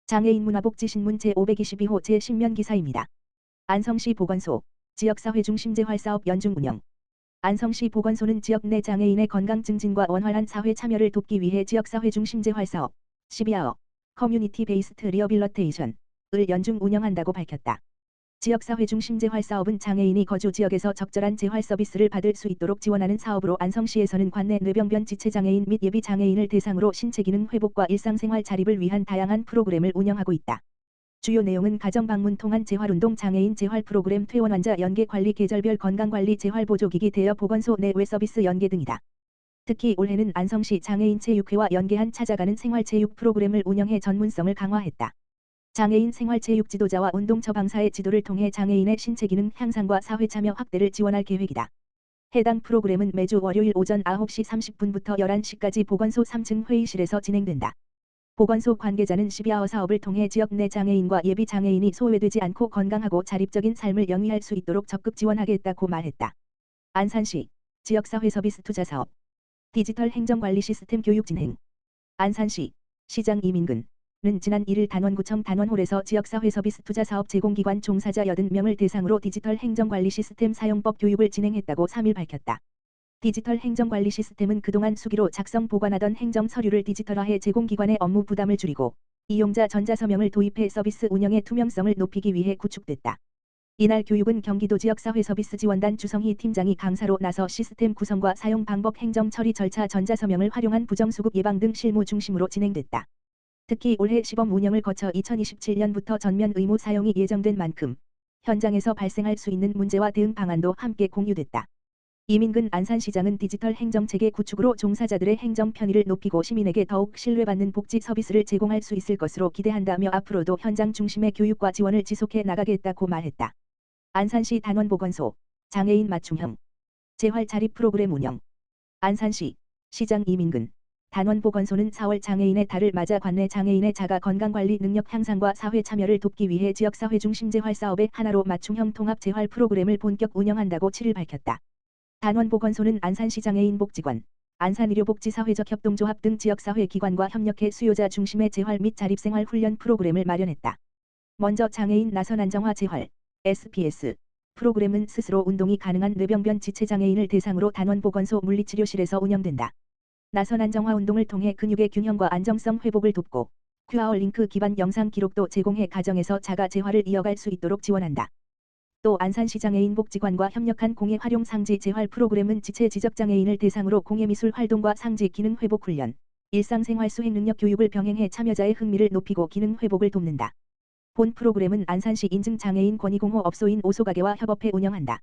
장애인 문화복지신문 제522호 제10면 기사입니다. 안성시 보건소, 지역사회 중심 재활사업 연중 운영. 안성시 보건소는 지역 내 장애인의 건강 증진과 원활한 사회 참여를 돕기 위해 지역사회 중심 재활사업, CBR, 커뮤니티 베이스트 리어빌러테이션을 연중 운영한다고 밝혔다. 지역사회 중심 재활사업은 장애인이 거주 지역에서 적절한 재활 서비스를 받을 수 있도록 지원하는 사업으로 안성시에서는 관내 뇌병변 지체장애인 및 예비장애인을 대상으로 신체기능 회복과 일상생활 자립을 위한 다양한 프로그램을 운영하고 있다. 주요 내용은 가정방문 통한 재활운동, 장애인 재활 프로그램, 퇴원환자 연계 관리, 계절별 건강관리, 재활보조기기 대여, 보건소 내 외 서비스 연계 등이다. 특히 올해는 안성시 장애인 체육회와 연계한 찾아가는 생활체육 프로그램을 운영해 전문성을 강화했다. 장애인 생활체육 지도자와 운동 처방사의 지도를 통해 장애인의 신체기능 향상과 사회참여 확대를 지원할 계획이다. 해당 프로그램은 매주 월요일 오전 9시 30분부터 11시까지 보건소 3층 회의실에서 진행된다. 보건소 관계자는 CBR 사업을 통해 지역 내 장애인과 예비 장애인이 소외되지 않고 건강하고 자립적인 삶을 영위할 수 있도록 적극 지원하겠다고 말했다. 안산시 지역사회 서비스 투자 사업, 디지털 행정관리 시스템 교육 진행. 안산시 시장 이민근은 지난 1일 단원구청 단원홀에서 지역사회 서비스 투자 사업 제공기관 종사자 80명을 대상으로 디지털 행정관리 시스템 사용법 교육을 진행했다고 3일 밝혔다. 디지털 행정관리 시스템은 그동안 수기로 작성 보관하던 행정 서류를 디지털화해 제공기관의 업무 부담을 줄이고 이용자 전자서명을 도입해 서비스 운영의 투명성을 높이기 위해 구축됐다. 이날 교육은 경기도 지역사회서비스지원단 주성희 팀장이 강사로 나서 시스템 구성과 사용 방법, 행정 처리 절차, 전자서명을 활용한 부정수급 예방 등 실무 중심으로 진행됐다. 특히 올해 시범 운영을 거쳐 2027년부터 전면 의무 사용이 예정된 만큼 현장에서 발생할 수 있는 문제와 대응 방안도 함께 공유됐다. 이민근 안산시장은 디지털 행정체계 구축으로 종사자들의 행정 편의를 높이고 시민에게 더욱 신뢰받는 복지 서비스를 제공할 수 있을 것으로 기대한다며 앞으로도 현장 중심의 교육과 지원을 지속해 나가겠다고 말했다. 안산시 단원보건소, 장애인 맞춤형 재활 자립 프로그램 운영. 안산시 시장 이민근 단원보건소는 4월 장애인의 달을 맞아 관내 장애인의 자가 건강관리 능력 향상과 사회 참여를 돕기 위해 지역사회 중심 재활 사업의 하나로 맞춤형 통합 재활 프로그램을 본격 운영한다고 7일 밝혔다. 단원보건소는 안산시 장애인복지관, 안산의료복지사회적 협동조합 등 지역사회 기관과 협력해 수요자 중심의 재활 및 자립생활 훈련 프로그램을 마련했다. 먼저 장애인 나선 안정화 재활, SPS 프로그램은 스스로 운동이 가능한 뇌병변 지체장애인을 대상으로 단원보건소 물리치료실에서 운영된다. 나선 안정화 운동을 통해 근육의 균형과 안정성 회복을 돕고 QR 링크 기반 영상 기록도 제공해 가정에서 자가 재활을 이어갈 수 있도록 지원한다. 또 안산시 장애인복지관과 협력한 공예 활용 상지 재활 프로그램은 지체 지적장애인을 대상으로 공예미술 활동과 상지 기능 회복 훈련, 일상생활 수행 능력 교육을 병행해 참여자의 흥미를 높이고 기능 회복을 돕는다. 본 프로그램은 안산시 인증 장애인 권익공호 업소인 오소가게와 협업해 운영한다.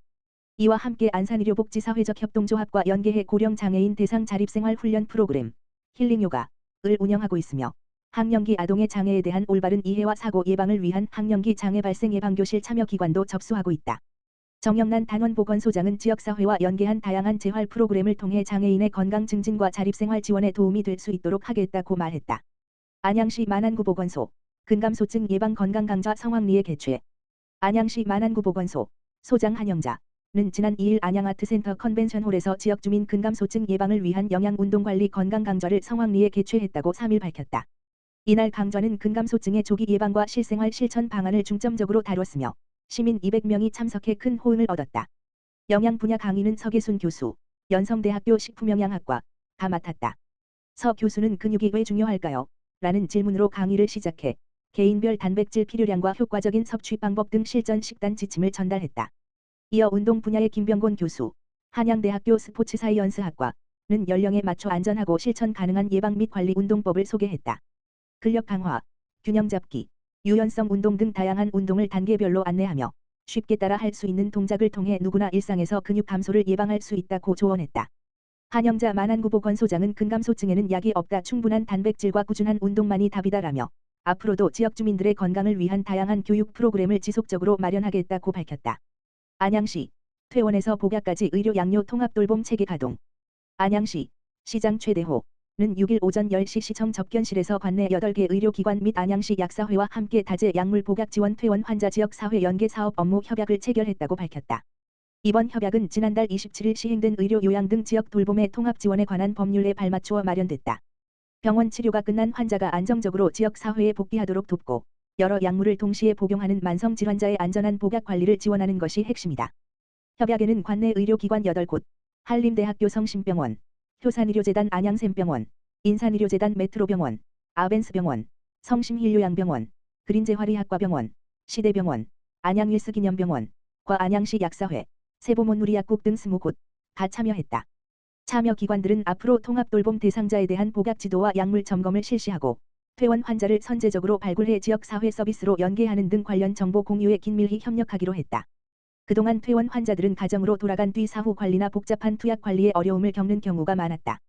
이와 함께 안산의료복지사회적 협동조합과 연계해 고령 장애인 대상 자립생활 훈련 프로그램, 힐링 요가를 운영하고 있으며 학령기 아동의 장애에 대한 올바른 이해와 사고 예방을 위한 학령기 장애 발생 예방교실 참여 기관도 접수하고 있다. 정영란 단원보건소장은 지역사회와 연계한 다양한 재활 프로그램을 통해 장애인의 건강 증진과 자립생활 지원에 도움이 될 수 있도록 하겠다고 말했다. 안양시 만안구보건소, 근감소증 예방 건강 강좌 성황리에 개최. 안양시 만안구보건소, 소장 한영자는 지난 2일 안양아트센터 컨벤션홀에서 지역 주민 근감소증 예방을 위한 영양운동관리 건강 강좌를 성황리에 개최했다고 3일 밝혔다. 이날 강좌는 근감소증의 조기 예방과 실생활 실천 방안을 중점적으로 다뤘으며 시민 200명이 참석해 큰 호응을 얻었다. 영양 분야 강의는 서계순 교수, 연성대학교 식품영양학과가 맡았다. 서 교수는 근육이 왜 중요할까요? 라는 질문으로 강의를 시작해 개인별 단백질 필요량과 효과적인 섭취 방법 등 실전 식단 지침을 전달했다. 이어 운동 분야의 김병곤 교수, 한양대학교 스포츠사이언스학과는 연령에 맞춰 안전하고 실천 가능한 예방 및 관리 운동법을 소개했다. 근력 강화, 균형 잡기, 유연성 운동 등 다양한 운동을 단계별로 안내하며 쉽게 따라 할 수 있는 동작을 통해 누구나 일상에서 근육 감소를 예방할 수 있다고 조언했다. 한영자 만안구보건소장은 근감소증에는 약이 없다, 충분한 단백질과 꾸준한 운동만이 답이다라며 앞으로도 지역 주민들의 건강을 위한 다양한 교육 프로그램을 지속적으로 마련하겠다고 밝혔다. 안양시 퇴원에서 복약까지 의료 양료 통합 돌봄 체계 가동. 안양시 시장 최대호는 6일 오전 10시 시청 접견실에서 관내 8개 의료기관 및 안양시 약사회와 함께 다제 약물 복약 지원 퇴원 환자 지역 사회 연계 사업 업무 협약을 체결했다고 밝혔다. 이번 협약은 지난달 27일 시행된 의료 요양 등 지역 돌봄의 통합 지원에 관한 법률에 발맞추어 마련됐다. 병원 치료가 끝난 환자가 안정적으로 지역 사회에 복귀하도록 돕고 여러 약물을 동시에 복용하는 만성 질환자의 안전한 복약 관리를 지원하는 것이 핵심이다. 협약에는 관내 의료기관 8곳, 한림대학교 성심병원, 효산의료재단 안양샘병원, 인산의료재단 메트로병원, 아벤스병원, 성심힐요양병원, 그린재활의학과병원, 시대병원, 안양윌스기념병원, 과 안양시 약사회, 세보몬누리약국 등 20곳 다 참여했다. 참여 기관들은 앞으로 통합돌봄 대상자에 대한 복약 지도와 약물 점검을 실시하고 퇴원 환자를 선제적으로 발굴해 지역 사회 서비스로 연계하는 등 관련 정보 공유에 긴밀히 협력하기로 했다. 그동안 퇴원 환자들은 가정으로 돌아간 뒤 사후 관리나 복잡한 투약 관리에 어려움을 겪는 경우가 많았다.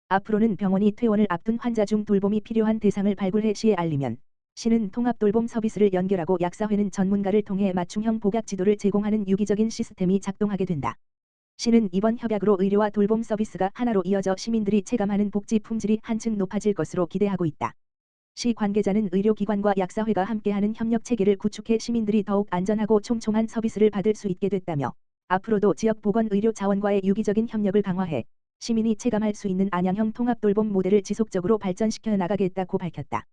앞으로는 병원이 퇴원을 앞둔 환자 중 돌봄이 필요한 대상을 발굴해 시에 알리면 시는 통합돌봄 서비스를 연결하고 약사회는 전문가를 통해 맞춤형 복약 지도를 제공하는 유기적인 시스템이 작동하게 된다. 시는 이번 협약으로 의료와 돌봄 서비스가 하나로 이어져 시민들이 체감하는 복지 품질이 한층 높아질 것으로 기대하고 있다. 시 관계자는 의료기관과 약사회가 함께하는 협력 체계를 구축해 시민들이 더욱 안전하고 촘촘한 서비스를 받을 수 있게 됐다며 앞으로도 지역 보건의료 자원과의 유기적인 협력을 강화해 시민이 체감할 수 있는 안양형 통합돌봄 모델을 지속적으로 발전시켜 나가겠다고 밝혔다.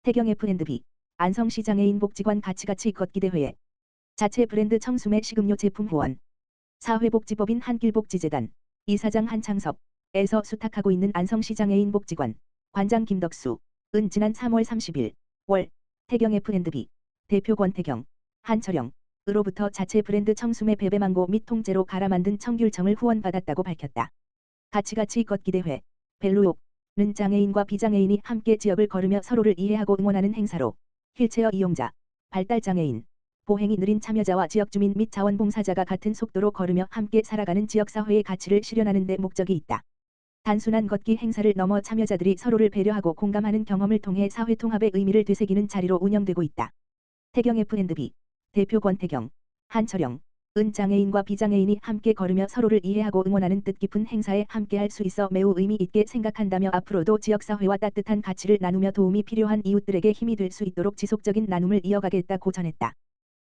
태경 F&B 안성시 장애인 복지관 가치가치 걷기대회에 자체 브랜드 청수매 식음료 제품 후원 사회복지법인 한길복지재단 이사장 한창섭에서 수탁하고 있는 안성시 장애인 복지관 관장 김덕수 은 지난 3월 30일 월 태경 F&B 대표 권태경 한철영으로부터 자체 브랜드 청수매 베베망고 및 통째로 갈아 만든 청귤청을 후원받았다고 밝혔다. 가치가치 걷기대회 벨로욕는 장애인과 비장애인이 함께 지역을 걸으며 서로를 이해하고 응원하는 행사로 휠체어 이용자, 발달장애인, 보행이 느린 참여자와 지역주민 및 자원봉사자가 같은 속도로 걸으며 함께 살아가는 지역사회의 가치를 실현하는 데 목적이 있다. 단순한 걷기 행사를 넘어 참여자들이 서로를 배려하고 공감하는 경험을 통해 사회통합의 의미를 되새기는 자리로 운영되고 있다. 태경 F&B 대표 권태경, 한철영 은 장애인과 비장애인이 함께 걸으며 서로를 이해하고 응원하는 뜻깊은 행사에 함께할 수 있어 매우 의미 있게 생각한다며 앞으로도 지역사회와 따뜻한 가치를 나누며 도움이 필요한 이웃들에게 힘이 될 수 있도록 지속적인 나눔을 이어가겠다고 전했다.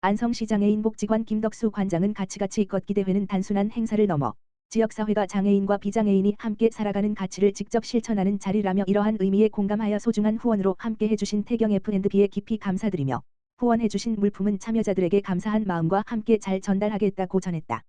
안성시 장애인 복지관 김덕수 관장은 가치가치 걷기대회는 단순한 행사를 넘어 지역사회가 장애인과 비장애인이 함께 살아가는 가치를 직접 실천하는 자리라며 이러한 의미에 공감하여 소중한 후원으로 함께 해주신 태경 F&B에 깊이 감사드리며 후원해주신 물품은 참여자들에게 감사한 마음과 함께 잘 전달하겠다고 전했다.